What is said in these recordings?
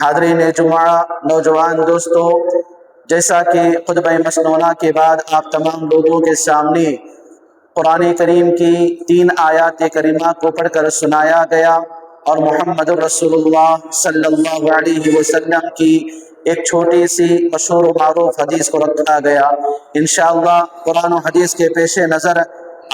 حاضرین جمعہ، نوجوان دوستوں، جیسا کہ خطبہ مسنونہ کے بعد آپ تمام لوگوں کے سامنے قرآن کریم کی 3 آیات کریمہ کو پڑھ کر سنایا گیا اور محمد رسول اللہ صلی اللہ علیہ وسلم کی ایک چھوٹی سی مشہور و معروف حدیث کو رکھا گیا۔ انشاءاللہ قرآن و حدیث کے پیش نظر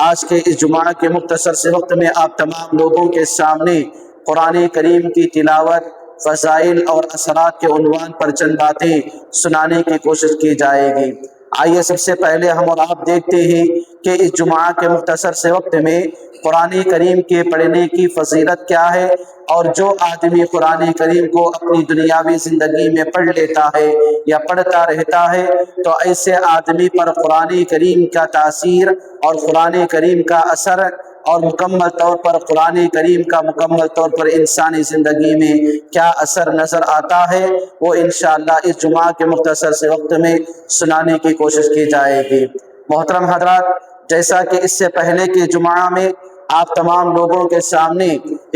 آج کے اس جمعہ کے مختصر سے وقت میں آپ تمام لوگوں کے سامنے قرآن کریم کی تلاوت، فضائل اور اثرات کے عنوان پر چند باتیں سنانے کی کوشش کی جائے گی۔ آئیے سب سے پہلے ہم اور آپ دیکھتے ہیں کہ اس جمعہ کے مختصر سے وقت میں قرآن کریم کے پڑھنے کی فضیلت کیا ہے، اور جو آدمی قرآن کریم کو اپنی دنیاوی زندگی میں پڑھ لیتا ہے یا پڑھتا رہتا ہے تو ایسے آدمی پر قرآن کریم کا تاثیر اور قرآن کریم کا اثر اور مکمل طور پر قرآن کریم کا مکمل طور پر انسانی زندگی میں کیا اثر نظر آتا ہے، وہ انشاءاللہ اس جمعہ کے مختصر سے وقت میں سنانے کی کوشش کی جائے گی۔ محترم حضرات، جیسا کہ اس سے پہلے کے جمعہ میں آپ تمام لوگوں کے سامنے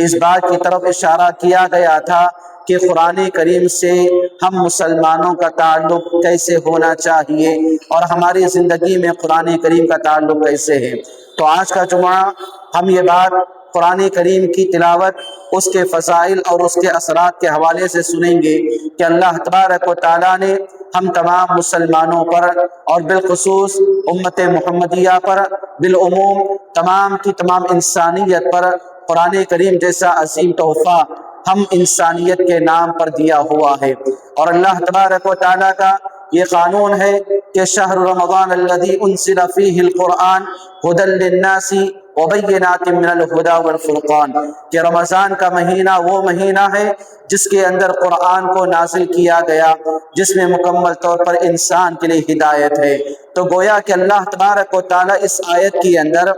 اس بات کی طرف اشارہ کیا گیا تھا کہ قرآن کریم سے ہم مسلمانوں کا تعلق کیسے ہونا چاہیے اور ہماری زندگی میں قرآن کریم کا تعلق کیسے ہے، تو آج کا جمعہ ہم یہ بات قرآن کریم کی تلاوت، اس کے فضائل اور اس کے اثرات کے حوالے سے سنیں گے کہ اللہ تبارک و تعالیٰ نے ہم تمام مسلمانوں پر اور بالخصوص امت محمدیہ پر، بالعموم تمام کی تمام انسانیت پر قرآن کریم جیسا عظیم تحفہ ہم انسانیت کے نام پر دیا ہوا ہے۔ اور اللہ تبارک و تعالیٰ کا یہ قانون ہے کہ شہر رمضان الذی انزل فیہ القرآن ھدی للناس وبینات من الہدی والفرقان، کہ رمضان کا مہینہ وہ مہینہ ہے جس کے اندر قرآن کو نازل کیا گیا، جس میں مکمل طور پر انسان کے لیے ہدایت ہے۔ تو گویا کہ اللہ تبارک و تعالیٰ اس آیت کے اندر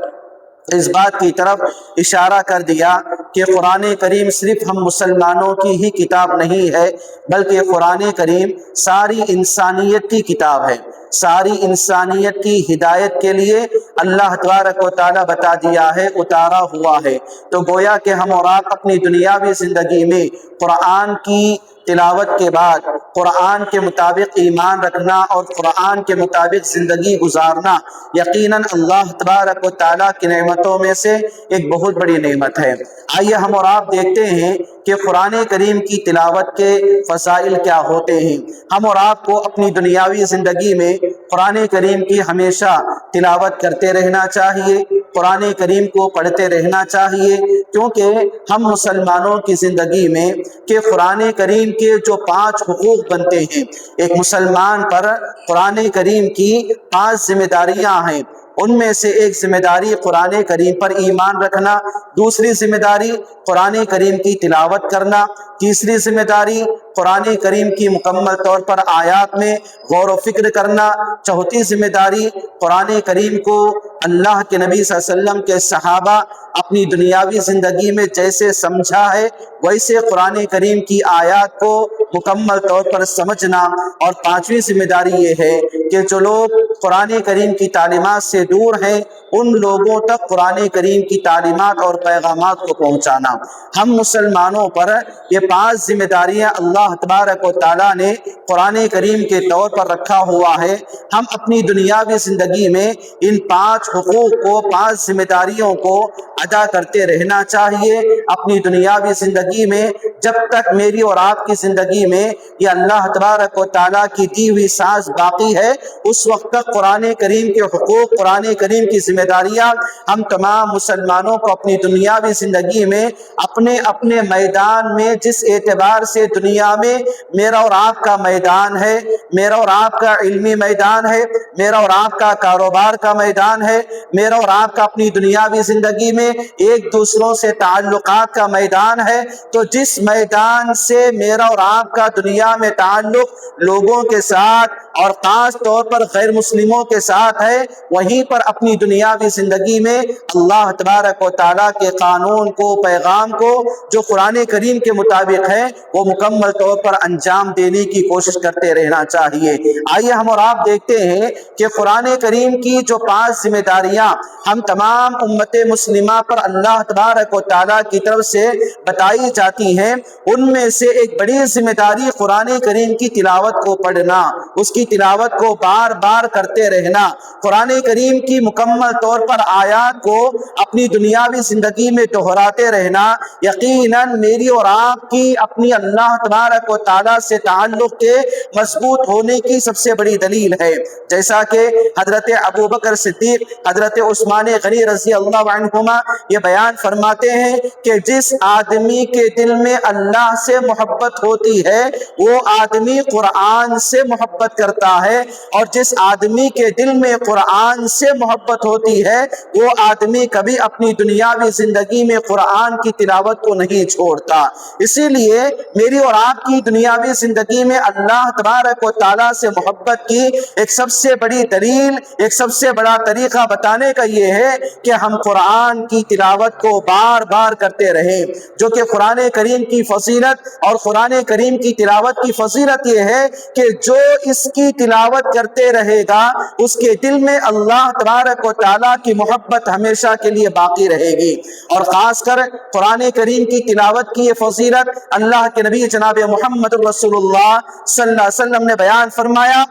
اس بات کی طرف اشارہ کر دیا کہ قرآن کریم صرف ہم مسلمانوں کی ہی کتاب نہیں ہے، بلکہ قرآن کریم ساری انسانیت کی کتاب ہے۔ ساری انسانیت کی ہدایت کے لیے اللہ تبارک و تعالیٰ بتا دیا ہے، اتارا ہوا ہے۔ تو گویا کہ ہم اور آپ اپنی دنیاوی زندگی میں قرآن کی تلاوت کے بعد قرآن کے مطابق ایمان رکھنا اور قرآن کے مطابق زندگی گزارنا یقیناً اللہ تبارک و تعالیٰ کی نعمتوں میں سے ایک بہت بڑی نعمت ہے۔ آئیے ہم اور آپ دیکھتے ہیں کہ قرآن کریم کی تلاوت کے فضائل کیا ہوتے ہیں۔ ہم اور آپ کو اپنی دنیاوی زندگی میں قرآن کریم کی ہمیشہ تلاوت کرتے رہنا چاہیے، قرآن کریم کو پڑھتے رہنا چاہیے، کیونکہ ہم مسلمانوں کی زندگی میں کہ قرآن کریم کے جو 5 حقوق بنتے ہیں، ایک مسلمان پر قرآن کریم کی 5 ذمہ داریاں ہیں۔ ان میں سے ایک ذمہ داری قرآن کریم پر ایمان رکھنا، دوسری ذمہ داری قرآن کریم کی تلاوت کرنا، تیسری ذمہ داری قرآن کریم کی مکمل طور پر آیات میں غور و فکر کرنا، چوتھی ذمہ داری قرآن کریم کو اللہ کے نبی صلی اللہ علیہ وسلم کے صحابہ اپنی دنیاوی زندگی میں جیسے سمجھا ہے ویسے قرآن کریم کی آیات کو مکمل طور پر سمجھنا، اور 5ویں ذمہ داری یہ ہے کہ جو لوگ قرآن کریم کی تعلیمات سے دور ہیں ان لوگوں تک قرآن کریم کی تعلیمات اور پیغامات کو پہنچانا۔ ہم مسلمانوں پر یہ 5 ذمہ داریاں اللہ تبارک و تعالیٰ نے قرآن کریم کے طور پر رکھا ہوا ہے۔ ہم اپنی دنیاوی زندگی میں ان 5 حقوق کو، 5 ذمہ داریوں کو ادا کرتے رہنا چاہیے اپنی دنیاوی زندگی میں۔ جب تک میری اور آپ کی زندگی میں یہ اللہ تبارک و تعالیٰ کی دی ہوئی سانس باقی ہے، اس وقت تک قرآن کریم کے حقوق، قرآن کریم کی ذمہ داریاں ہم تمام مسلمانوں کو اپنی دنیاوی زندگی میں اپنے اپنے میدان میں، جس اعتبار سے دنیا میں میرا اور آپ کا میدان ہے، میرا اور آپ کا علمی میدان ہے، میرا اور آپ کا کاروبار کا میدان ہے، میرا اور آپ کا اپنی دنیاوی زندگی میں ایک دوسروں سے تعلقات کا میدان ہے، تو جس میدان سے میرا اور آپ کا دنیا میں تعلق لوگوں کے ساتھ، اور خاص طور پر غیر مسلموں کے ساتھ ہے، وہیں پر اپنی دنیاوی زندگی میں اللہ تبارک و تعالیٰ کے قانون کو، پیغام کو جو قرآن کریم کے مطابق ہے وہ مکمل طور پر انجام دینے کی کوشش کرتے رہنا چاہیے۔ آئیے ہم اور آپ دیکھتے ہیں کہ قرآن کریم کی جو 5 ذمہ داریاں ہم تمام امت مسلمہ پر اللہ تبارک و تعالیٰ کی طرف سے بتائی جاتی ہیں، ان میں سے ایک بڑی ذمہ داری قرآن کریم کی تلاوت کو پڑھنا، اس کی تلاوت کو بار بار کرتے رہنا، قرآن کریم کی مکمل طور پر آیات کو اپنی دنیاوی زندگی میں دہراتے رہنا یقیناً میری اور آپ کی اپنی اللہ تبارک و تعالیٰ سے تعلق کے مضبوط ہونے کی سب سے بڑی دلیل ہے۔ جیسا کہ حضرت ابو بکر صدیق، حضرت عثمان غنی رضی اللہ عنہما یہ بیان فرماتے ہیں کہ جس آدمی کے دل میں اللہ سے محبت ہوتی ہے وہ آدمی قرآن سے محبت کرتا ہے، اور جس آدمی کے دل میں قرآن سے محبت ہوتی ہے وہ آدمی کبھی اپنی دنیاوی زندگی میں قرآن کی تلاوت کو نہیں چھوڑتا۔ اسی لیے میری اور آپ کی دنیاوی زندگی میں اللہ تبارک و تعالیٰ سے محبت کی ایک سب سے بڑی دلیل، ایک سب سے بڑا طریقہ بتانے کا یہ ہے کہ ہم قرآن کی تلاوت کو بار بار کرتے رہیں، جو کہ قرآن کریم کی فضیلت اور قرآن کریم کی تلاوت کی فضیلت یہ ہے کہ جو اس کی تلاوت کرتے رہے گا اس کے دل میں اللہ تبارک و تعالیٰ کی محبت ہمیشہ کے لیے باقی رہے گی۔ اور خاص کر قرآن کریم کی تلاوت کی یہ فضیلت اللہ کے نبی جناب محمد رسول اللہ صلی اللہ علیہ وسلم نے بیان فرمایا۔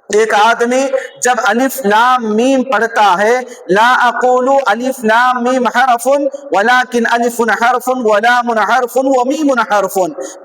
ایک آدمی جب الف لام میم پڑھتا ہے، لا اقول الف لام میم حرف ولکن الف حرف ولام حرف ومیم حرف،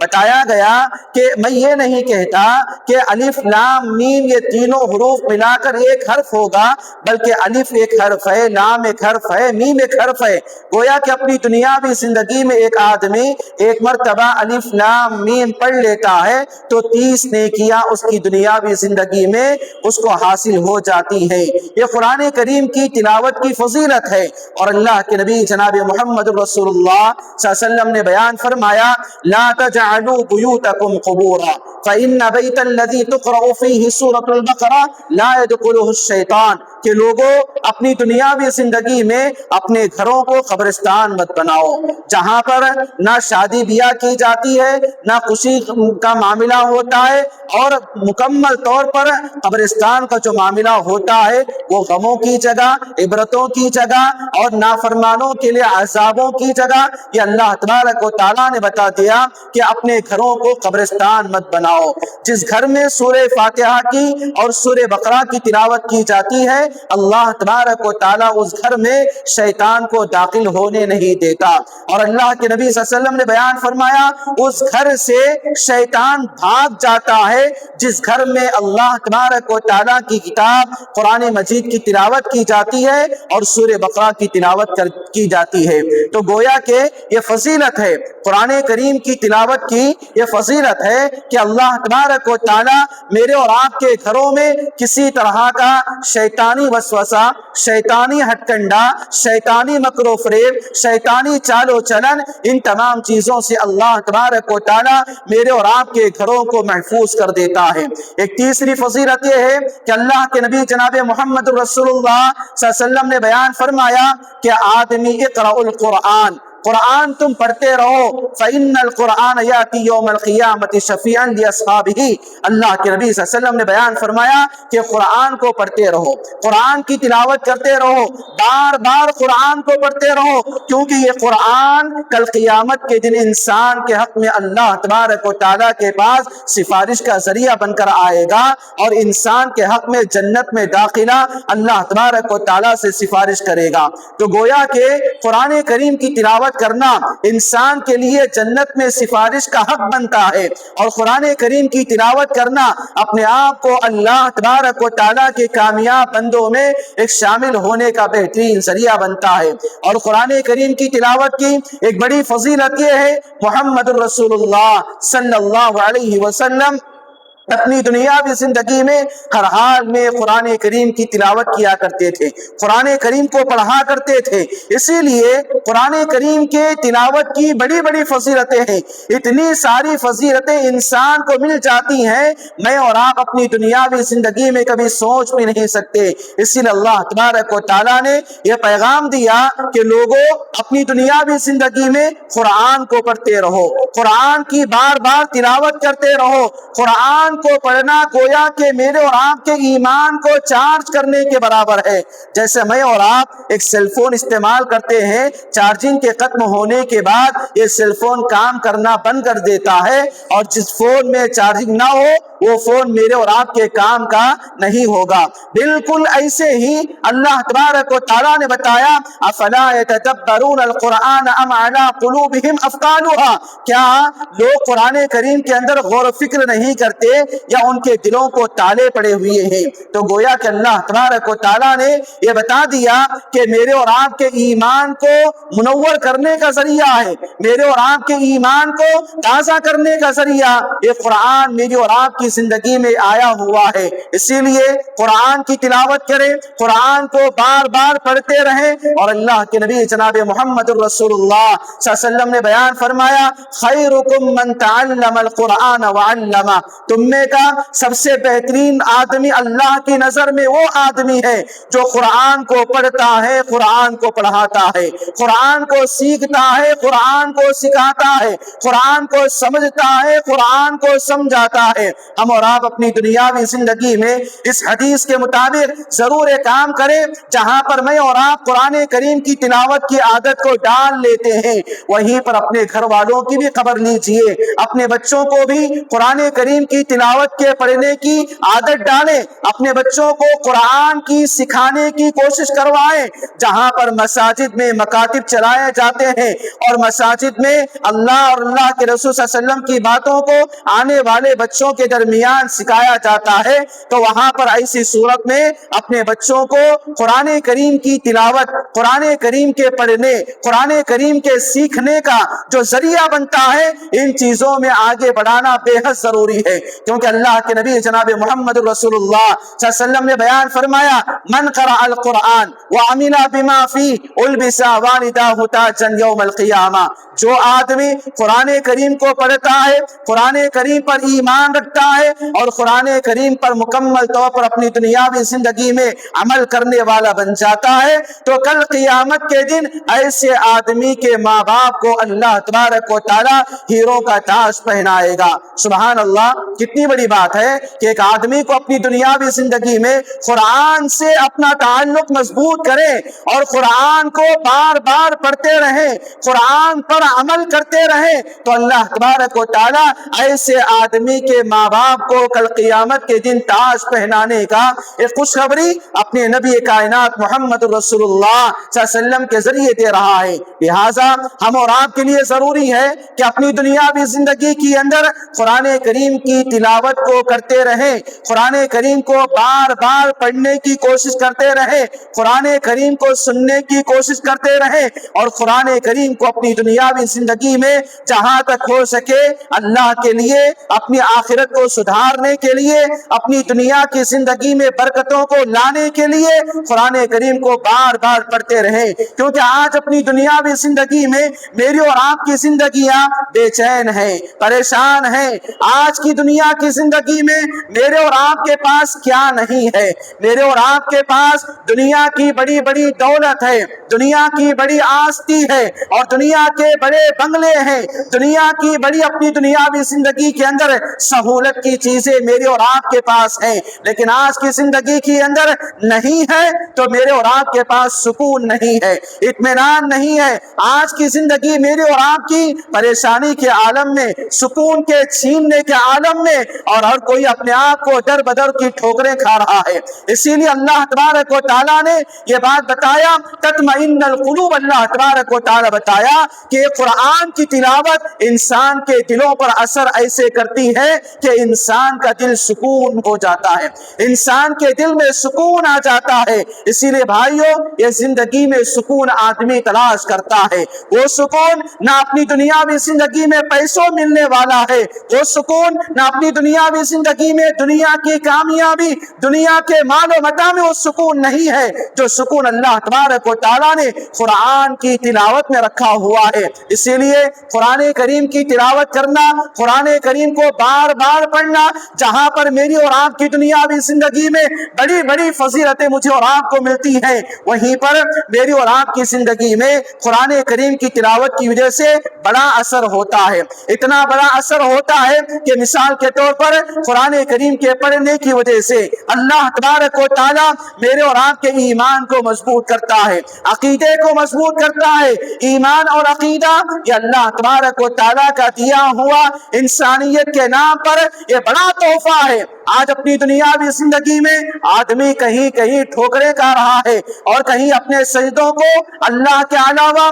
بتایا گیا کہ میں یہ نہیں کہتا کہ الف لام میم یہ تینوں حروف ملا کر ایک حرف ہوگا، بلکہ الف ایک حرف ہے، لام ایک حرف ہے، میم ایک حرف ہے۔ گویا کہ اپنی دنیاوی زندگی میں ایک آدمی ایک مرتبہ الف لام میم پڑھ لیتا ہے تو 30 نیکیاں اس کی دنیاوی زندگی میں اس کو حاصل ہو جاتی ہے۔ یہ قرآن کریم کی تلاوت کی فضیلت ہے، اور اللہ کے نبی جناب محمد رسول اللہ صلی اللہ علیہ وسلم نے بیان فرمایا، لا تجعلوا بیوتکم قبورا فإن بیت الذی تقرأ فیہ سورۃ البقرہ لا يدخلہ الشیطان، کہ لوگوں اپنی دنیاوی زندگی میں اپنے گھروں کو قبرستان مت بناؤ، جہاں پر نہ شادی بیاہ کی جاتی ہے، نہ خوشی کا معاملہ ہوتا ہے، اور مکمل طور پر قبرستان کا جو معاملہ ہوتا ہے وہ غموں کی جگہ، عبرتوں کی جگہ اور نافرمانوں کے لیے عذابوں کی جگہ۔ یہ اللہ تبارک و تعالیٰ نے بتا دیا کہ اپنے گھروں کو قبرستان مت بناؤ۔ جس گھر میں سورہ فاتحہ کی اور سورہ بقرہ کی تلاوت کی جاتی ہے اللہ تبارک و تعالیٰ اس گھر میں شیطان کو داخل ہونے نہیں دیتا، اور اللہ کے نبی صلی اللہ علیہ وسلم نے بیان فرمایا اس گھر سے شیطان بھاگ جاتا ہے جس گھر میں اللہ تبارک و تعالیٰ کی کتاب قرآن مجید کی تلاوت کی جاتی ہے اور سورہ بقرہ کی تلاوت کی جاتی ہے۔ تو گویا کہ یہ فضیلت ہے قرآن کریم کی تلاوت کی، یہ فضیلت ہے کہ اللہ تبارک و تعالیٰ میرے اور آپ کے گھروں میں کسی طرح کا شیطانی وسوسہ، شیطانی ہتھ کنڈا، شیطانی مکر و فریب، شیطانی چال و چلن، ان تمام چیزوں سے اللہ تبارک و تعالیٰ میرے اور آپ کے گھروں کو محفوظ کر دیتا ہے۔ ایک تیسری فضیلت یہ ہے کہ اللہ کے نبی جناب محمد رسول اللہ صلی اللہ علیہ وسلم نے بیان فرمایا کہ آدمی اقرأ القرآن، قرآن تم پڑھتے رہو، فَإِنَّ الْقُرْآنَ يَأْتِي يَوْمَ الْقِيَامَةِ شَفِيعًا لِأَصْحَابِهِ، اللہ کے نبی صلی اللہ علیہ وسلم نے بیان فرمایا کہ قرآن کو پڑھتے رہو، قرآن کی تلاوت کرتے رہو، بار بار قرآن کو پڑھتے رہو، کیونکہ یہ قرآن کل قیامت کے دن انسان کے حق میں اللہ تبارک و تعالیٰ کے پاس سفارش کا ذریعہ بن کر آئے گا، اور انسان کے حق میں جنت میں داخلہ اللہ تبارک و تعالیٰ سے سفارش کرے گا۔ تو گویا کہ قرآن کریم کی تلاوت کرنا انسان کے لیے جنت میں سفارش کا حق بنتا ہے، اور قرآن کریم کی تلاوت کرنا اپنے آپ کو اللہ تبارک و تعالیٰ کے کامیاب بندوں میں ایک شامل ہونے کا بہترین ذریعہ بنتا ہے۔ اور قرآن کریم کی تلاوت کی ایک بڑی فضیلت یہ ہے، محمد الرسول اللہ صلی اللہ علیہ وسلم اپنی دنیاوی زندگی میں ہر حال میں قرآن کریم کی تلاوت کیا کرتے تھے، قرآن کریم کو پڑھا کرتے تھے۔ اسی لیے قرآن کریم کے تلاوت کی بڑی بڑی فضیلتیں ہیں، اتنی ساری فضیلتیں انسان کو مل جاتی ہیں، میں اور آپ اپنی دنیاوی زندگی میں کبھی سوچ بھی نہیں سکتے۔ اسی لیے اللہ تبارک و تعالیٰ نے یہ پیغام دیا کہ لوگوں اپنی دنیاوی زندگی میں قرآن کو پڑھتے رہو، قرآن کی بار بار تلاوت کرتے رہو۔ قرآن کو پڑھنا گویا کہ میرے اور آپ کے ایمان کو چارج کرنے کے برابر ہے۔ جیسے میں اور آپ ایک سیل فون استعمال کرتے ہیں، چارجنگ کے ختم ہونے کے بعد یہ سیل فون کام کرنا بند کر دیتا ہے، اور جس فون میں چارجنگ نہ ہو وہ فون میرے اور آپ کے کام کا نہیں ہوگا۔ بالکل ایسے ہی اللہ تبارک و تعالیٰ نے بتایا افلا يتدبرون القرآن ام على قلوبهم اقفالها، کیا لوگ قرآن کریم کے اندر غور و فکر نہیں کرتے یا ان کے دلوں کو تالے پڑے ہوئے ہیں؟ تو گویا کہ اللہ تبارک و تعالیٰ نے یہ بتا دیا کہ میرے اور آپ کے ایمان کو منور کرنے کا ذریعہ ہے، میرے اور آپ کے ایمان کو تازہ کرنے کا ذریعہ یہ قرآن میری اور آپ کی زندگی میں آیا ہوا ہے۔ اسی لیے قرآن کی تلاوت کریں، قرآن کو بار بار پڑھتے رہیں، اور اللہ کے نبی جناب محمد الرسول اللہ صلی اللہ علیہ وسلم نے بیان فرمایا خیرکم من تعلم القرآن وعلمہ، تم میں کا سب سے بہترین آدمی اللہ کی نظر میں وہ آدمی ہے جو قرآن کو پڑھتا ہے، قرآن کو پڑھاتا ہے، قرآن کو سیکھتا ہے، قرآن کو سکھاتا ہے، قرآن کو سمجھتا ہے، قرآن کو سمجھاتا ہے۔ ہم اور آپ اپنی دنیاوی زندگی میں اس حدیث کے مطابق ضرور ایک کام کریں، جہاں پر میں اور آپ قرآن کریم کی تلاوت کی عادت کو ڈال لیتے ہیں، وہیں پر اپنے گھر والوں کی بھی خبر لیجئے، اپنے بچوں کو بھی قرآن کریم کی تلاوت کے پڑھنے کی عادت ڈالیں، اپنے بچوں کو قرآن کی سکھانے کی کوشش کروائیں۔ جہاں پر مساجد میں مکاتب چلائے جاتے ہیں اور مساجد میں اللہ اور اللہ کے رسول صلی اللہ علیہ وسلم کی باتوں کو آنے والے بچوں کے درمیان سکھایا جاتا ہے، تو وہاں پر ایسی صورت میں اپنے بچوں کو قرآن کریم کی تلاوت، قرآن کریم کے پڑھنے، قرآن کریم کے سیکھنے کا جو ذریعہ بنتا ہے، ان چیزوں میں آگے بڑھانا بے حد ضروری ہے، کیونکہ اللہ کے نبی جناب محمد رسول اللہ صلی اللہ علیہ وسلم نے بیان فرمایا من قرأ القرآن وعمل بما فيه البس والداه تاجا یوم القیامہ، جو آدمی قرآن کریم کو پڑھتا ہے، قرآن کریم پر ایمان رکھتا ہے اور قرآن کریم پر مکمل طور پر اپنی دنیاوی زندگی میں عمل کرنے والا بن جاتا ہے، تو کل قیامت کے دن ایسے آدمی کے ماں باپ کو اللہ تبارک و تعالی ہیروں کا تاج پہنائے گا۔ سبحان اللہ، کتنی بڑی بات ہے کہ ایک آدمی کو اپنی دنیاوی زندگی میں قرآن سے اپنا تعلق مضبوط کرے اور قرآن کو بار بار پڑھتے رہیں، قرآن پر عمل کرتے رہیں، تو اللہ تبارک و تعالی ایسے آدمی کے ماں باپ کو کل قیامت کے دن تاج پہنانے کا ایک خوشخبری اپنے نبی کائنات محمد رسول اللہ صلی اللہ علیہ وسلم کے ذریعے دے رہا ہے۔ لہٰذا ہم اور آپ کے لیے ضروری ہے کہ اپنی دنیاوی زندگی کے اندر قرآن کریم کی تلاوت کو کرتے رہیں، قرآن کریم کو بار بار پڑھنے کی کوشش کرتے رہیں، قرآن کریم کو سننے کی کوشش کرتے رہیں، اور قرآن کریم کو اپنی دنیاوی زندگی میں جہاں تک ہو سکے اللہ کے لیے، اپنی آخرت کو سدھارنے کے لیے، اپنی دنیا کی زندگی میں برکتوں کو لانے کے لیے قرآن کریم کو بار بار پڑھتے رہیں، کیونکہ آج اپنی دنیاوی زندگی میں میری اور آپ کی زندگیاں بے چین ہیں، پریشان ہیں۔ آج کی دنیا کی زندگی میں میرے اور آپ کے پاس کیا نہیں ہے؟ میرے اور آپ کے پاس دنیا کی بڑی بڑی دولت ہے، دنیا کی بڑی آستی ہے، اور دنیا کے بڑے بنگلے ہیں، دنیا کی بڑی اپنی دنیاوی زندگی کے اندر سہولت کی چیزیں میرے اور آپ کے پاس ہیں، لیکن آج کی زندگی کے اندر نہیں ہے تو میرے اور آپ کے پاس سکون نہیں ہے، اطمینان نہیں ہے۔ آج کی زندگی میرے اور آپ کی پریشانی کے عالم میں، سکون کے چھیننے کے عالم میں، اور ہر کوئی اپنے آپ کو در بدر کی ٹھوکریں کھا رہا ہے۔ اسی لیے اللہ تبارک و تعالیٰ نے یہ بات بتایا تطمئن القلوب، اللہ تبارک و تعالیٰ بتایا کہ قرآن کی تلاوت انسان کے دلوں پر اثر ایسے کرتی ہے کہ انسان کا دل سکون ہو جاتا ہے، انسان کے دل میں سکون آ جاتا ہے۔ اسی لیے بھائیو، یہ زندگی میں سکون آدمی تلاش کرتا ہے۔ وہ سکون نہ اپنی دنیاوی زندگی میں پیسوں ملنے والا ہے، وہ سکون نہ اپنی دنیاوی زندگی میں دنیا کی کامیابی، دنیا کے مال و متاع میں وہ سکون نہیں ہے جو سکون اللہ تبارک و تعالیٰ نے قرآن کی تلاوت میں رکھا ہوا ہے۔ اسی لیے قرآن کریم کی تلاوت کرنا، قرآن کریم کو بار بار پڑھنا، جہاں پر میری اور آپ کی دنیاوی زندگی میں بڑی بڑی فضیلتیں مجھے اور آپ کو ملتی ہیں، وہیں پر میری اور آپ کی زندگی میں قرآن کریم کی تلاوت کی وجہ سے بڑا اثر ہوتا ہے۔ اتنا بڑا اثر ہوتا ہے کہ مثال کے طور پر قرآن کریم کے پڑھنے کی وجہ سے اللہ تبارک و تعالیٰ میرے اور آپ کے ایمان کو مضبوط کرتا ہے، عقیدے کو مضبوط کرتا ہے۔ ایمان اور عقیدہ یہ اللہ تبارک و تعالیٰ کا دیا ہوا انسانیت کے نام پر یہ بڑا تحفہ ہے۔ آج اپنی دنیاوی زندگی میں آدمی کہیں کہیں ٹھوکریں کھا رہا ہے اور کہیں اپنے سجدوں کو اللہ کے علاوہ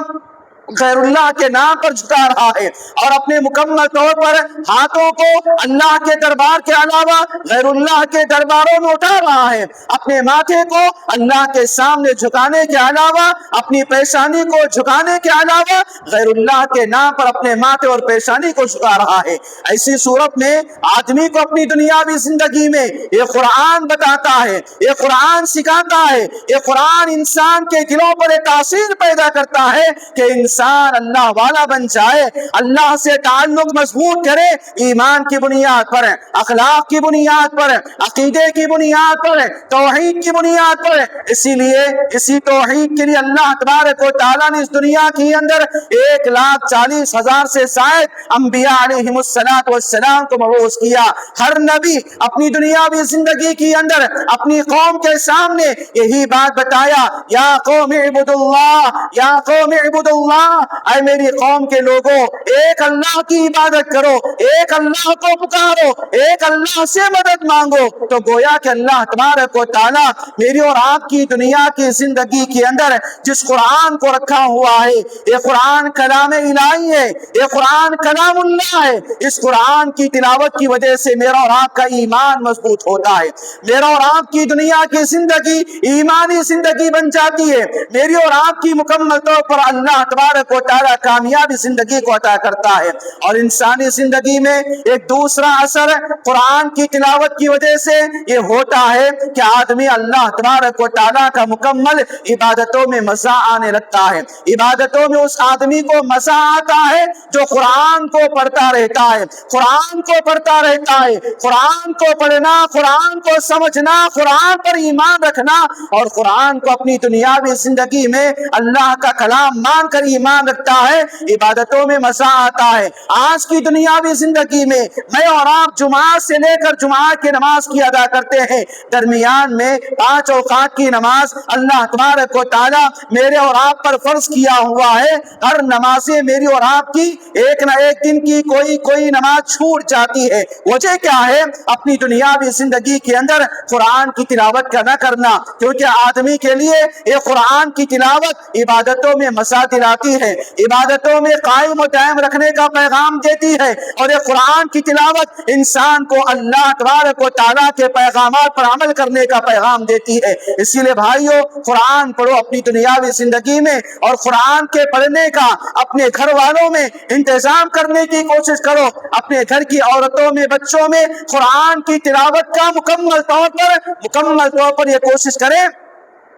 غیر اللہ کے نام پر جھکا رہا ہے، اور اپنے مکمل طور پر ہاتھوں کو اللہ کے دربار کے علاوہ غیر اللہ کے درباروں میں اٹھا رہا ہے، اپنے ماتھے کو اللہ کے سامنے جھکانے کے علاوہ، اپنی پیشانی کو جھکانے کے علاوہ غیر اللہ کے نام پر اپنے ماتھے اور پیشانی کو جھکا رہا ہے۔ ایسی صورت میں آدمی کو اپنی دنیاوی زندگی میں یہ قرآن بتاتا ہے، یہ قرآن سکھاتا ہے، یہ قرآن انسان کے دلوں پر ایک تاثیر پیدا کرتا ہے کہ انسان اللہ والا بن جائے، اللہ سے تعلق مضبوط کرے، ایمان کی بنیاد پر، اخلاق کی بنیاد پر، عقیدے کی بنیاد پر، توحید کی بنیاد پر۔ اسی لیے اسی توحید کے لیے اللہ تبارک و تعالیٰ نے اس دنیا کے اندر 1,40,000 سے زائد انبیاء علیہم السلام کو مبعوث کیا۔ ہر نبی اپنی دنیاوی زندگی کے اندر اپنی قوم کے سامنے یہی بات بتایا، یا قوم اعبدوا اللہ، یا قوم اعبدوا اللہ، اے میری قوم کے لوگوں، ایک اللہ کی عبادت کرو، ایک اللہ کو پکارو، ایک اللہ سے مدد مانگو۔ تو گویا کہ اللہ تبارک و تعالیٰ میری اور آپ کی دنیا کی زندگی کے اندر جس قرآن کو رکھا ہوا ہے، یہ قرآن کلام الہی ہے، یہ قرآن کلام اللہ ہے۔ اس قرآن کی تلاوت کی وجہ سے میرا اور آپ کا ایمان مضبوط ہوتا ہے، میرا اور آپ کی دنیا کی زندگی ایمانی زندگی بن جاتی ہے، میری اور آپ کی مکمل طور پر اللہ تبارک و تعالیٰ کامیابی زندگی کو عطا کرتا ہے۔ اور انسانی زندگی میں ایک دوسرا اثر قرآن کی تلاوت کی وجہ سے یہ ہوتا ہے کہ آدمی اللہ تبارک و تعالیٰ کا مکمل عبادتوں میں مزہ آنے لگتا ہے، عبادتوں میں اس آدمی کو مزہ آتا ہے جو قرآن کو پڑھتا رہتا ہے، قرآن کو پڑھتا رہتا ہے۔ قرآن کو پڑھنا، قرآن کو سمجھنا، قرآن پر ایمان رکھنا اور قرآن کو اپنی دنیاوی زندگی میں اللہ کا کلام مان کر ایمان رکھتا ہے، عبادتوں میں مزہ آتا ہے۔ آج کی دنیاوی زندگی میں میں اور آپ جمعہ سے لے کر جمعہ کی نماز کی ادا کرتے ہیں، درمیان میں 5 اوقات کی نماز اللہ تبارک و تعالیٰ میرے اور آپ پر فرض کیا ہوا ہے۔ ہر نمازیں میری اور آپ کی ایک نہ ایک دن کی کوئی نماز چھوٹ جاتی ہے۔ وجہ کیا ہے؟ اپنی دنیاوی زندگی کے اندر قرآن کی تلاوت کا نہ کرنا، کیونکہ آدمی کے لیے یہ قرآن کی تلاوت عبادتوں میں مزہ دلاتی ہے، عبادتوں میں قائم و دائم رکھنے کا پیغام دیتی ہے، اور یہ قرآن کی تلاوت انسان کو اللہ تبارک و تعالیٰ کے پیغامات پر عمل کرنے کا پیغام دیتی ہے۔ اسی لیے بھائیو، قرآن پڑھو اپنی دنیاوی زندگی میں، اور قرآن کے پڑھنے کا اپنے گھر والوں میں انتظام کرنے کی کوشش کرو، اپنے گھر کی عورتوں میں، بچوں میں قرآن کی تلاوت کا مکمل طور پر یہ کوشش کریں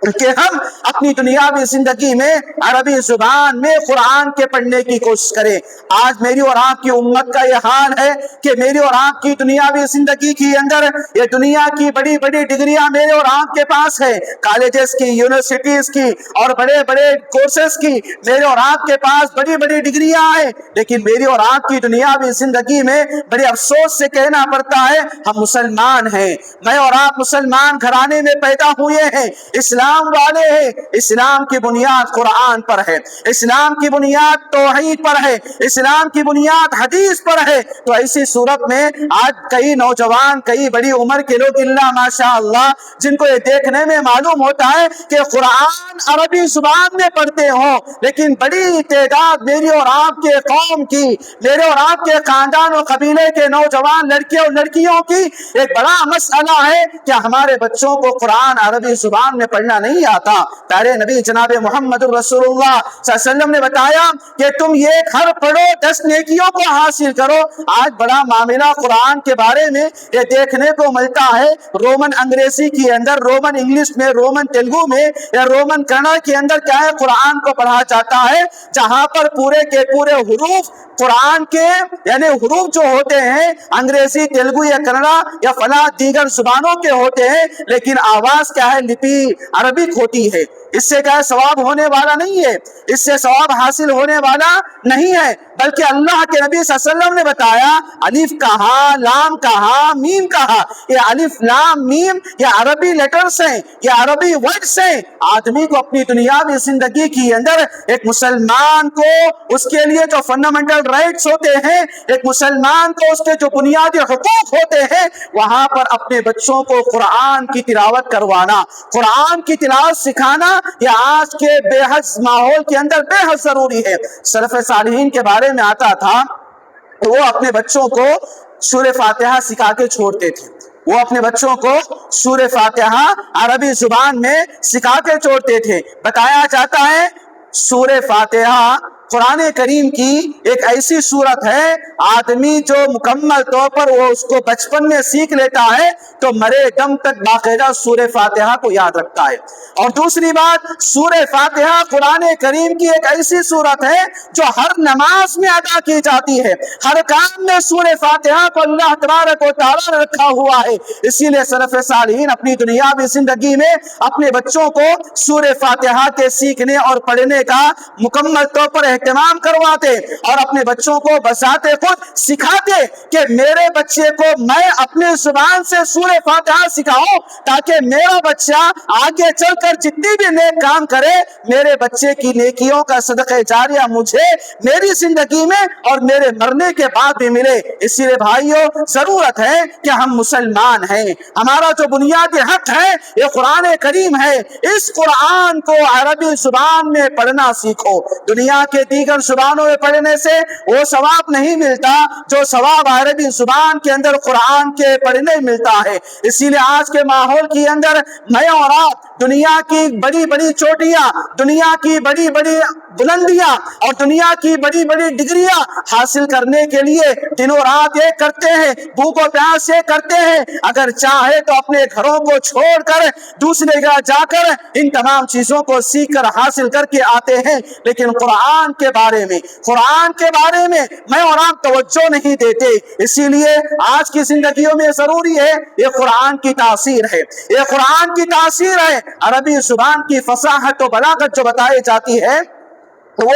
کہ ہم اپنی دنیاوی زندگی میں عربی زبان میں قرآن کے پڑھنے کی کوشش کریں۔ آج میری اور آپ کی امت کا یہ حال ہے کہ میری اور آپ کی دنیاوی زندگی کے اندر یہ دنیا کی بڑی بڑی ڈگریاں میرے اور آپ کے پاس ہے، کالجز کی، یونیورسٹیز کی اور بڑے بڑے کورسز کی میرے اور آپ کے پاس بڑی بڑی ڈگریاں ہیں، لیکن میری اور آپ کی دنیاوی زندگی میں بڑے افسوس سے کہنا پڑتا ہے ہم مسلمان ہیں، میں اور آپ مسلمان گھرانے میں پیدا ہوئے ہیں، اسلام اسلام والے ہیں، اسلام کی بنیاد قرآن پر ہے، اسلام کی بنیاد توحید پر ہے، اسلام کی بنیاد حدیث پر ہے، تو ایسی صورت میں آج کئی نوجوان، کئی بڑی عمر کے لوگ اللہ ماشاء اللہ جن کو یہ دیکھنے میں معلوم ہوتا ہے کہ قرآن عربی زبان میں پڑھتے ہوں، لیکن بڑی تعداد میری اور آپ کے قوم کی، میرے اور آپ کے خاندان و قبیلے کے نوجوان لڑکے اور لڑکیوں کی ایک بڑا مسئلہ ہے کہ ہمارے بچوں کو قرآن عربی زبان میں پڑھنا نہیں آتا۔ پیارے نبی جناب محمد رسول اللہ صلی اللہ علیہ وسلم نے بتایا کہ تم یہ گھر پڑھو 10 نیکیوں کو حاصل کرو۔ آج بڑا معاملہ قرآن کے بارے میں یہ دیکھنے کو ملتا ہے، رومن انگریزی کے اندر، رومن انگلش میں، رومن تیلگو میں یا رومن کنڑ کے اندر کیا ہے، قرآن کو پڑھا جاتا ہے، جہاں پر پورے کے پورے حروف قرآن کے یعنی حروف جو ہوتے ہیں انگریزی، تیلگو یا کنڑا یا فلاں دیگر زبانوں کے ہوتے ہیں، لیکن آواز کیا ہے، لپی عربک ہوتی ہے۔ اس سے کیا ثواب ہونے والا نہیں ہے، اس سے ثواب حاصل ہونے والا نہیں ہے، بلکہ اللہ کے نبی صلی اللہ علیہ وسلم نے بتایا الف کہا، لام کہا، میم کہا، یہ الف لام میم یہ عربی لیٹرز ہیں، یہ عربی ورڈز ہیں۔ آدمی کو اپنی دنیاوی زندگی کے اندر، ایک مسلمان کو اس کے لیے جو فنڈامنٹل رائٹس ہوتے ہیں، ایک مسلمان کو اس کے جو بنیادی حقوق ہوتے ہیں، وہاں پر اپنے بچوں کو قرآن کی تلاوت کروانا، قرآن کی تلاوت سکھانا، یہ آج کے بے حد ماحول کے اندر بے حد ضروری ہے۔ سلف صالحین کے بارے میں آتا تھا وہ اپنے بچوں کو سورہ فاتحہ سکھا کے چھوڑتے تھے، وہ اپنے بچوں کو سورہ فاتحہ عربی زبان میں سکھا کے چھوڑتے تھے۔ بتایا جاتا ہے سورہ فاتحہ قرآن کریم کی ایک ایسی صورت ہے، آدمی جو مکمل طور پر وہ اس کو بچپن میں سیکھ لیتا ہے تو مرے دم تک باقاعدہ سورہ فاتحہ کو یاد رکھتا ہے۔ اور دوسری بات، سورہ فاتحہ قرآن کریم کی ایک ایسی صورت ہے جو ہر نماز میں ادا کی جاتی ہے، ہر کام میں سورہ فاتحہ کو اللہ تبارک و تعالیٰ نے رکھا ہوا ہے۔ اسی لیے سلف صالحین اپنی دنیاوی زندگی میں اپنے بچوں کو سورہ فاتحہ کے سیکھنے اور پڑھنے کا مکمل طور پر اہتمام کرواتے اور اپنے بچوں کو بذات خود سکھاتے کہ میرے بچے کو میں اپنے زبان سے سورہ فاتحہ سکھاؤں تاکہ میرا بچہ آگے چل کر جتنی بھی نیک کام کرے، میرے بچے کی نیکیوں کا صدقہ جاریہ مجھے میری زندگی میں اور میرے مرنے کے بعد بھی ملے۔ اسی لیے بھائیوں، ضرورت ہے کہ ہم مسلمان ہیں، ہمارا جو بنیادی حق ہے یہ قرآن کریم ہے، اس قرآن کو عربی زبان میں پڑھنا سیکھو۔ دنیا کے دیگر زبانوں میں پڑھنے سے وہ ثواب نہیں ملتا جو ثواب عربی زبان کے اندر قرآن کے پڑھنے ملتا ہے۔ اسی لیے آج کے ماحول کے اندر میں اور آپ دنیا کی بڑی بڑی چوٹیاں، دنیا کی بڑی بڑی بلندیاں اور دنیا کی بڑی بڑی ڈگریاں حاصل کرنے کے لیے دنوں رات یہ کرتے ہیں، بھوک و پیاس یہ کرتے ہیں، اگر چاہے تو اپنے گھروں کو چھوڑ کر دوسرے جگہ جا کر ان تمام چیزوں کو سیکھ کر حاصل کر کے آتے ہیں، لیکن قرآن کے بارے میں میں اور آپ توجہ نہیں دیتے۔ اسی لیے آج کی زندگیوں میں ضروری ہے، یہ قرآن کی تاثیر ہے، یہ قرآن کی تاثیر ہے۔ عربی زبان کی فصاحت و بلاغت جو بتائی جاتی ہے وہ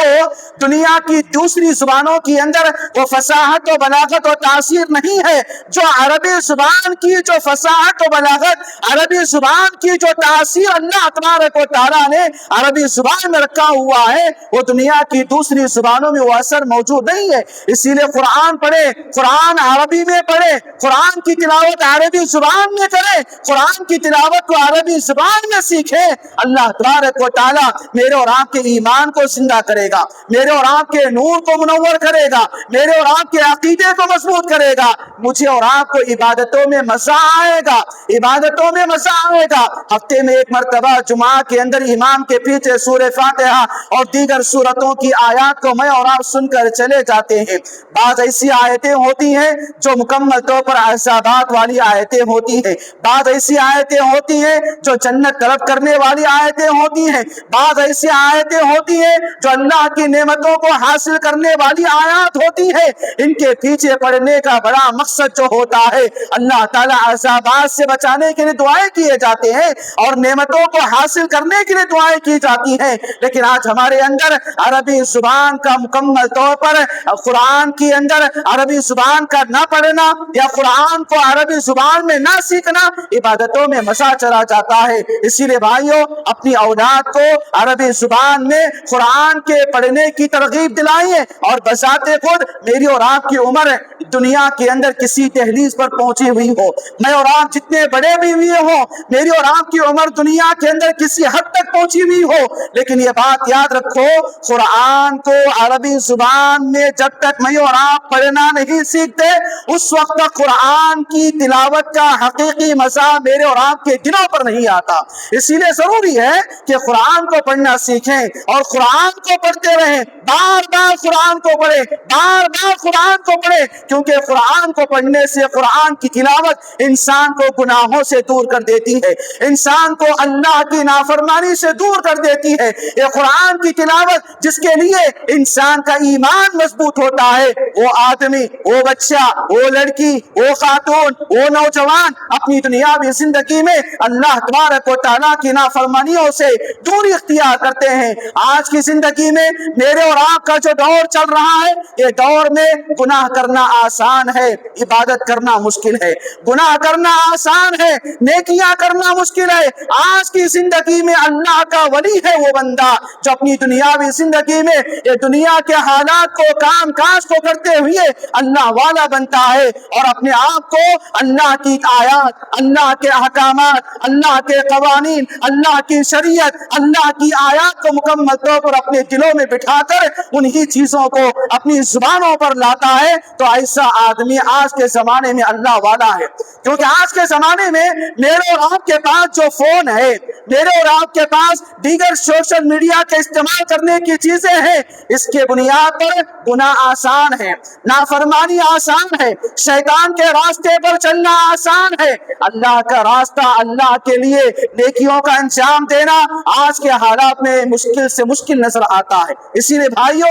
دنیا کی دوسری زبانوں کے اندر وہ فصاحت و بلاغت و تاثیر نہیں ہے جو عربی زبان کی جو فصاحت و بلاغت، عربی زبان کی جو تاثیر اللہ تبارک و تعالیٰ نے عربی زبان میں رکھا ہوا ہے، وہ دنیا کی دوسری زبانوں میں وہ اثر موجود نہیں ہے۔ اسی لیے قرآن پڑھے، قرآن عربی میں پڑھے، قرآن کی تلاوت عربی زبان میں کرے، قرآن کی تلاوت کو عربی زبان میں سیکھے، اللہ تبارک و تعالیٰ میرے اور آپ کے ایمان کو زندہ کرے گا، میرے اور آپ کے نور کو منور کرے گا، میرے اور آپ کے عقیدے کو مضبوط کرے گا، مجھے اور آپ کو عبادتوں میں مزہ آئے گا، عبادتوں میں مزہ آئے گا۔ ہفتے میں ایک مرتبہ جمعہ کے اندر امام کے پیچھے سورہ فاتحہ اور دیگر سورتوں کی آیات کو میں اور آپ سن کر چلے جاتے ہیں۔ بعض ایسی آیتیں ہوتی ہیں جو مکمل طور پر عذابات والی آیتیں ہوتی ہیں، بعض ایسی آیتیں ہوتی ہیں جو جنت طلب کرنے والی آیتیں ہوتی ہیں، بعض ایسی آیتیں ہوتی ہیں جو اللہ کی نعمتوں کو حاصل کرنے والی آیات ہوتی ہیں، ان کے پیچھے پڑنے کا بڑا مقصد جو ہوتا ہے اللہ تعالیٰ عذابات سے بچانے کے لیے دعائیں کیے جاتے ہیں اور نعمتوں کو حاصل کرنے کے لیے دعائیں کی جاتی ہیں۔ لیکن آج ہمارے اندر عربی زبان کا مکمل طور پر قرآن کے اندر عربی زبان کا نہ پڑھنا یا قرآن کو عربی زبان میں نہ سیکھنا عبادتوں میں مزہ چلا جاتا ہے۔ اسی لیے بھائیوں، اپنی اولاد کو عربی زبان میں قرآن کے پڑھنے کی ترغیب دلائیں، اور بذات خود میری اور آپ کی عمر دنیا کے اندر کسی دہلیز پر پہنچی ہوئی ہو، میں اور آپ جتنے بڑے بھی ہوئے ہوں، میری اور آپ کی عمر دنیا کے اندر کسی حد تک پہنچی ہوئی ہو، لیکن یہ بات یاد رکھو، قرآن کو عربی زبان میں جب تک میں اور آپ پڑھنا نہیں سیکھتے اس وقت تک قرآن کی تلاوت کا حقیقی مزہ میرے اور آپ کے دلوں پر نہیں آتا۔ اسی لیے ضروری ہے کہ قرآن کو پڑھنا سیکھیں اور قرآن کو پڑھتے رہیں، بار بار قرآن کو پڑھیں، بار بار قرآن کو پڑھیں، کیونکہ قرآن کو پڑھنے سے قرآن کی تلاوت انسان کو گناہوں سے دور کر دیتی ہے، انسان کو اللہ کی نافرمانی سے دور کر دیتی ہے۔ یہ قرآن کی تلاوت جس کے لیے انسان کا ایمان مضبوط ہوتا ہے، وہ آدمی، وہ بچہ، وہ لڑکی، وہ خاتون، وہ نوجوان اپنی دنیاوی زندگی میں اللہ تبارک و تعالیٰ کی نافرمانیوں سے دوری اختیار کرتے ہیں۔ آج کی زندگی میں میرے اور آپ کا جو دور چل رہا ہے، یہ دور میں گناہ کرنا آسان ہے، عبادت کرنا مشکل ہے، گناہ کرنا آسان ہے، نیکیاں کرنا مشکل ہے۔ آج کی زندگی میں اللہ کا ولی ہے وہ بندہ جو اپنی دنیاوی زندگی میں یہ دنیا کے حالات کو، کام کاج کو کرتے ہوئے اللہ والا بنتا ہے اور اپنے آپ کو اللہ کی آیات، اللہ کے احکامات، اللہ کے قوانین، اللہ کی شریعت، اللہ کی آیات کو مکمل طور پر اپنے دلوں میں بٹھا کر انہی چیزوں کو اپنی زبانوں پر لاتا ہے، تو ایسا آدمی آج کے زمانے میں اللہ والا ہے۔ کیونکہ آج کے زمانے میں میرے اور آپ کے پاس جو فون ہے، میرے اور آپ کے پاس دیگر سوشل میڈیا کے استعمال کرنے کی چیزیں ہیں، اس کے بنیاد پر گناہ آسان ہے، نافرمانی آسان ہے، شیطان کے راستے پر چلنا آسان ہے، اللہ کا راستہ، اللہ کے لیے نیکیوں کا انجام دینا آج کے حالات میں مشکل سے مشکل نظر آتا ہے۔ اسی لیے بھائیوں،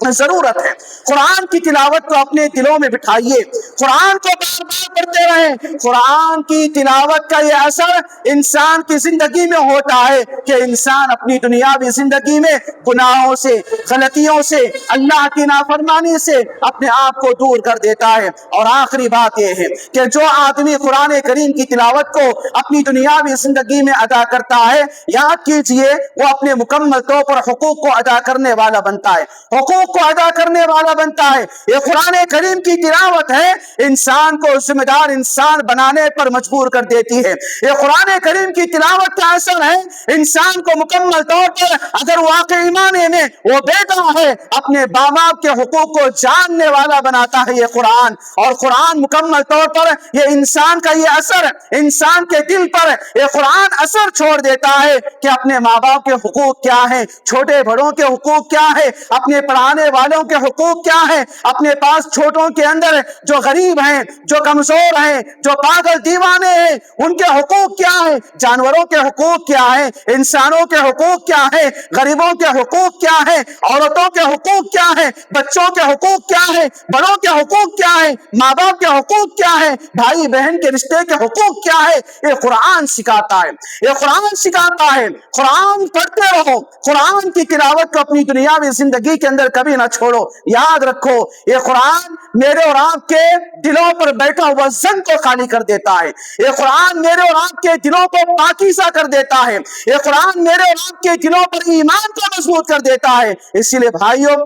ضرورت ہے قرآن کی تلاوت کو اپنے دلوں میں بٹھائیے، قرآن کو بار بار پڑھتے رہیں۔ قرآن کی تلاوت کا یہ اثر انسان کی زندگی میں ہوتا ہے کہ انسان اپنی دنیاوی زندگی میں گناہوں سے، غلطیوں سے، اللہ کی نافرمانی سے اپنے آپ کو دور کر دیتا ہے۔ اور آخری بات یہ ہے کہ جو آدمی قرآن کریم کی تلاوت کو اپنی دنیاوی زندگی میں ادا کرتا ہے، یاد کیجئے وہ اپنے مکمل طور پر حقوق کو ادا کرنے والا بنتا ہے، حقوق کو ادا کرنے والا بنتا ہے۔ یہ قرآن کریم کی تلاوت ہے، انسان کو ذمہ دار انسان بنانے پر مجبور کر دیتی ہے۔ یہ قرآن کریم کی تلاوت کا اثر ہے، انسان کو مکمل طور پر اگر واقعی معنی میں وہ بیٹا ہے، اپنے باپ باپ کے حقوق کو جاننے والا بناتا ہے یہ قرآن۔ اور قرآن مکمل طور پر یہ انسان کا یہ اثر، انسان کے دل پر یہ قرآن اثر چھوڑ دیتا ہے کہ اپنے ماں باپ کے حقوق کیا ہیں، چھوٹے بڑوں کے حقوق کیا ہے، اپنے پڑھانے والوں کے حقوق کیا ہیں، اپنے پاس چھوٹوں کے اندر جو غریب ہیں، جو کمزور ہیں، جو پاگل دیوانے ہیں، ان کے حقوق کیا ہیں، جانوروں کے حقوق کیا ہیں، انسانوں کے حقوق کیا ہیں، غریبوں کے حقوق کیا ہیں، عورتوں کے حقوق کیا ہیں، بچوں کے حقوق کیا ہیں، بڑوں کے حقوق کیا ہیں، ماں باپ کے حقوق کیا ہیں، بھائی بہن کے رشتے کے حقوق کیا ہے، یہ قرآن سکھاتا ہے، یہ قرآن سکھاتا ہے۔ قرآن پڑھتے رہو، قرآن کی تلاوت کو اپنی دنیاوی زندگی کے اندر کبھی نہ چھوڑو۔ یاد رکھو یہ قرآن میرے اور آپ کے دلوں پر بیٹھا ہوا زن کو خالی کر دیتا ہے، یہ قرآن میرے اور آپ کے دلوں کو پاکیزہ کر دیتا ہے، یہ قرآن میرے اور آپ کے دلوں پر ایمان کو مضبوط کر دیتا ہے۔ اسی لیے بھائیوں،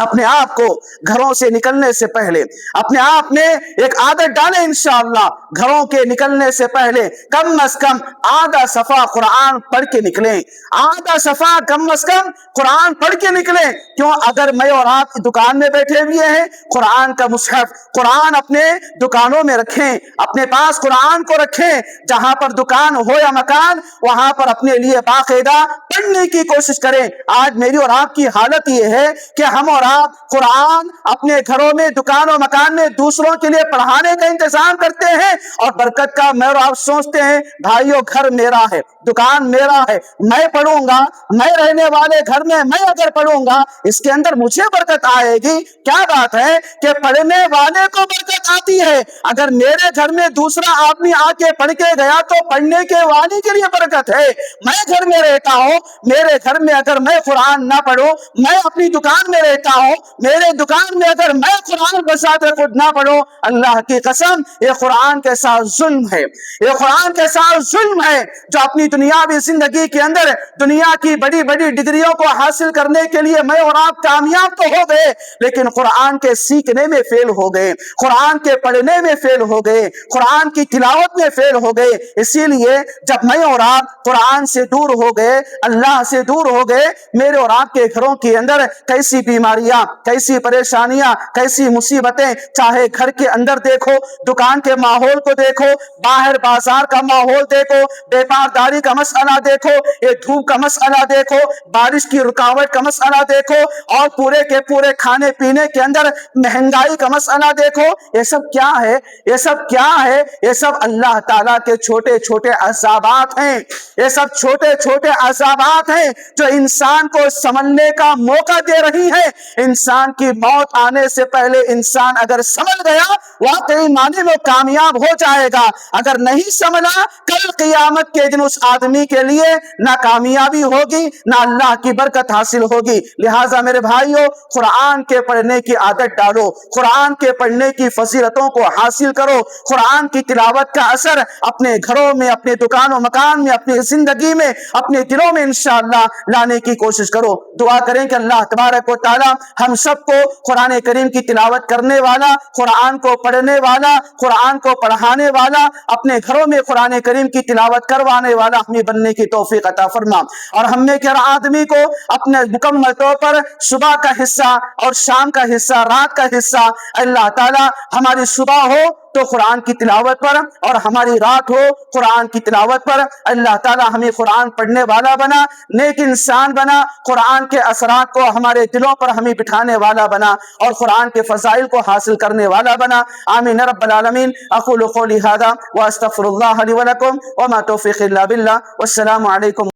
اپنے آپ کو گھروں سے نکلنے سے پہلے اپنے آپ میں ایک عادت ڈالیں، انشاءاللہ گھروں کے نکلنے سے پہلے کم از کم آدھا صفحہ قرآن پڑھ کے نکلیں، آدھا صفحہ کم از کم قرآن پڑھ کے نکلیں۔ کیوں؟ اگر میں اور آپ دکان میں بیٹھے ہوئے ہیں، قرآن کا مصحف، قرآن اپنے دکانوں میں رکھیں، اپنے پاس قرآن کو رکھیں، جہاں پر دکان ہو یا مکان وہاں پر اپنے لیے باقاعدہ پڑھنے کی کوشش کریں۔ آج میری اور آپ کی حالت یہ ہے کہ ہم اور آپ قرآن اپنے گھروں میں، دکان و مکان میں دوسروں کے لیے پڑھانے کا انتظام کرتے ہیں، اور برکت کا میں اور آپ سوچتے ہیں بھائیو گھر میرا ہے، دکان میرا ہے، میں پڑھوں گا، میں رہنے والے گھر میں میں اگر پڑھوں گا اس کے اندر مجھے برکت آئے گی۔ کیا بات ہے کہ پڑھنے والے کو برکت آتی ہے، اگر میرے گھر میں دوسرا آدمی آ کے پڑھ کے گیا تو پڑھنے کے والے کے لیے برکت ہے۔ میں گھر میں رہتا ہوں، میرے گھر میں اگر میں قرآن نہ پڑھوں، میں اپنی دکان میں رہتا ہوں، میرے دکان میں اگر میں قرآن بذات خود نہ پڑھوں، اللہ کی قسم یہ قرآن کے ساتھ ظلم ہے، یہ قرآن کے ساتھ ظلم ہے۔ جو اپنی دنیاوی زندگی کے اندر دنیا کی بڑی بڑی ڈگریوں کو حاصل کرنے کے لیے میں اور آپ کامیاب تو ہو گئے، لیکن قرآن کے سیکھنے میں فیل ہو گئے، قرآن کے پڑھنے میں فیل ہو گئے، قرآن کی تلاوت میں فیل ہو گئے۔ اسی لیے جب میں اور آپ قرآن سے دور ہو گئے، اللہ سے دور ہو گئے، میرے اور آپ کے گھروں کے اندر کیسی بیماریاں، کیسی پریشانیاں، کیسی مصیبتیں، چاہے گھر کے اندر دیکھو، دکان کے ماحول کو دیکھو، باہر بازار کا ماحول دیکھو، بیپارداری کا مسئلہ دیکھو، یہ دھوپ کا مسئلہ دیکھو، بارش کی رکاوٹ کا مسئلہ دیکھو، اور پورے کے پورے کھانے پینے کے اندر مہنگائی کا مسئلہ دیکھو، یہ سب کیا ہے؟ یہ سب کیا ہے؟ یہ سب اللہ تعالیٰ کے چھوٹے چھوٹے عذابات ہیں، یہ سب چھوٹے چھوٹے عذابات ہیں جو انسان کو سنبھلنے کا موقع دے رہی ہے۔ انسان کی موت آنے سے پہلے انسان اگر سنبھل گیا واقعی معنی میں کامیاب ہو جائے گا، اگر نہیں سنبھلا کل قیامت کے دن اس آدمی کے لیے نہ کامیابی ہوگی نہ اللہ کی برکت حاصل ہوگی۔ لہٰذا میرے بھائیوں، قرآن کے پڑھنے کی عادت ڈالو، قرآن کے پڑھنے کی فضیلتوں کو حاصل کرو، قرآن کی تلاوت کا اثر اپنے گھروں میں، اپنے دکان و مکان میں، اپنی زندگی میں، اپنے دلوں میں انشاءاللہ لانے کی کوشش کرو۔ دعا کریں کہ اللہ تبارک و تعالی ہم سب کو قرآن کریم کی تلاوت کرنے والا، قرآن کو پڑھنے والا، قرآن کو پڑھانے والا، اپنے گھروں میں قرآن کریم کی تلاوت کروانے والا ہمیں بننے کی توفیق عطا فرما، اور ہم میں ہر آدمی کو اپنے مکمل طور پر صبح کا حصہ اور شام کا حصہ، رات کا حصہ، اللہ تعالی ہماری صبح ہو تو قرآن کی تلاوت پر اور ہماری رات ہو قرآن کی تلاوت پر، اللہ تعالی ہمیں قرآن پڑھنے والا بنا، نیک انسان بنا، قرآن کے اثرات کو ہمارے دلوں پر ہمیں بٹھانے والا بنا، اور قرآن کے فضائل کو حاصل کرنے والا بنا۔ آمین رب العالمین۔ اقول قولی ھذا واستغفر اللہ لی ولکم وما توفیق الا باللہ، والسلام علیکم۔